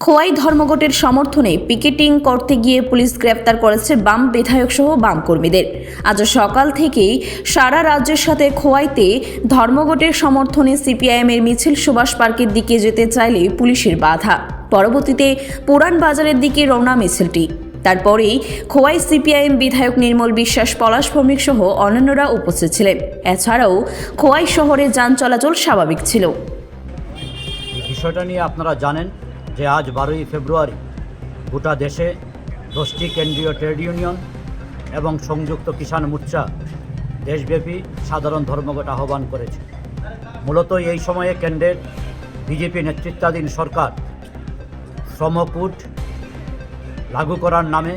খোয়াই ধর্মঘটের সমর্থনে পিকেটিং করতে গিয়ে পুলিশ গ্রেপ্তার করেছে বাম বিধায়ক সহ বাম কর্মীদের। আজ সকাল থেকেই সারা রাজ্যের সাথে খোয়াইতে ধর্মঘটের সমর্থনে সিপিআইএমের মিছিল সুভাষ পার্কের দিকে যেতে চাইলে পুলিশের বাধা। পরবর্তীতে পুরান বাজারের দিকে রওনা মিছিলটি। তারপরেই খোয়াই সিপিআইএম বিধায়ক নির্মল বিশ্বাস, পলাশ ভৌমিক সহ অন্যান্যরা উপস্থিত ছিলেন। এছাড়াও খোয়াই শহরে যান চলাচল স্বাভাবিক ছিল। বিষয়টা নিয়ে আপনারা জানেন যে আজ 12ই ফেব্রুয়ারি গোটা দেশে 10টি কেন্দ্রীয় ট্রেড ইউনিয়ন এবং সংযুক্ত কিষাণ মোর্চা দেশব্যাপী সাধারণ ধর্মঘট আহ্বান করেছে। মূলত এই সময়ে কেন্দ্রের বিজেপি নেতৃত্বাধীন সরকার শ্রমকোড লাগু করার নামে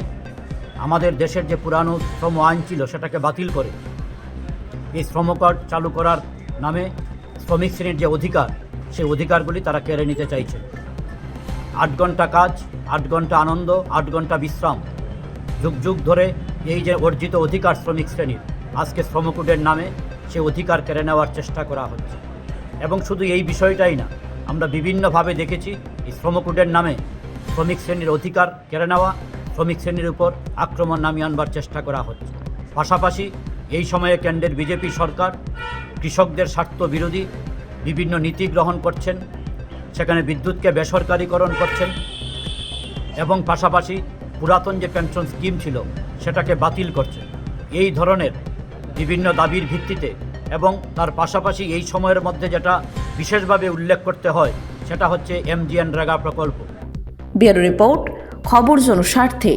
আমাদের দেশের যে পুরানো শ্রম আইন ছিল সেটাকে বাতিল করে এই শ্রমকোড চালু করার নামে শ্রমিক শ্রেণীর যে অধিকার, সেই অধিকারগুলি তারা কেড়ে নিতে চাইছে। 8 ঘন্টা কাজ, 8 ঘন্টা আনন্দ, 8 ঘন্টা বিশ্রাম, যুগ যুগ ধরে এই যে অর্জিত অধিকার শ্রমিক শ্রেণীর, আজকে শ্রমকোডের নামে সে অধিকার কেড়ে নেওয়ার চেষ্টা করা হচ্ছে। এবং শুধু এই বিষয়টাই না, আমরা বিভিন্নভাবে দেখেছি এই শ্রমকোডের নামে শ্রমিক শ্রেণীর অধিকার কেড়ে নেওয়া, শ্রমিক শ্রেণীর উপর আক্রমণ নামিয়ে আনবার চেষ্টা করা হচ্ছে। পাশাপাশি এই সময়ে কেন্দ্রের বিজেপি সরকার কৃষকদের স্বার্থ বিরোধী বিভিন্ন নীতি গ্রহণ করছেন, সেখানে বিদ্যুৎকে বেসরকারীকরণ করছেন এবং পাশাপাশি পুরাতন যে পেনশন স্কিম ছিল সেটাকে বাতিল করছেন। এই ধরনের বিভিন্ন দাবির ভিত্তিতে এবং তার পাশাপাশি এই সময়ের মধ্যে যেটা বিশেষভাবে উল্লেখ করতে হয় সেটা হচ্ছে MGNREGA প্রকল্প। ব্যুরো রিপোর্ট, খবর জনস্বার্থে।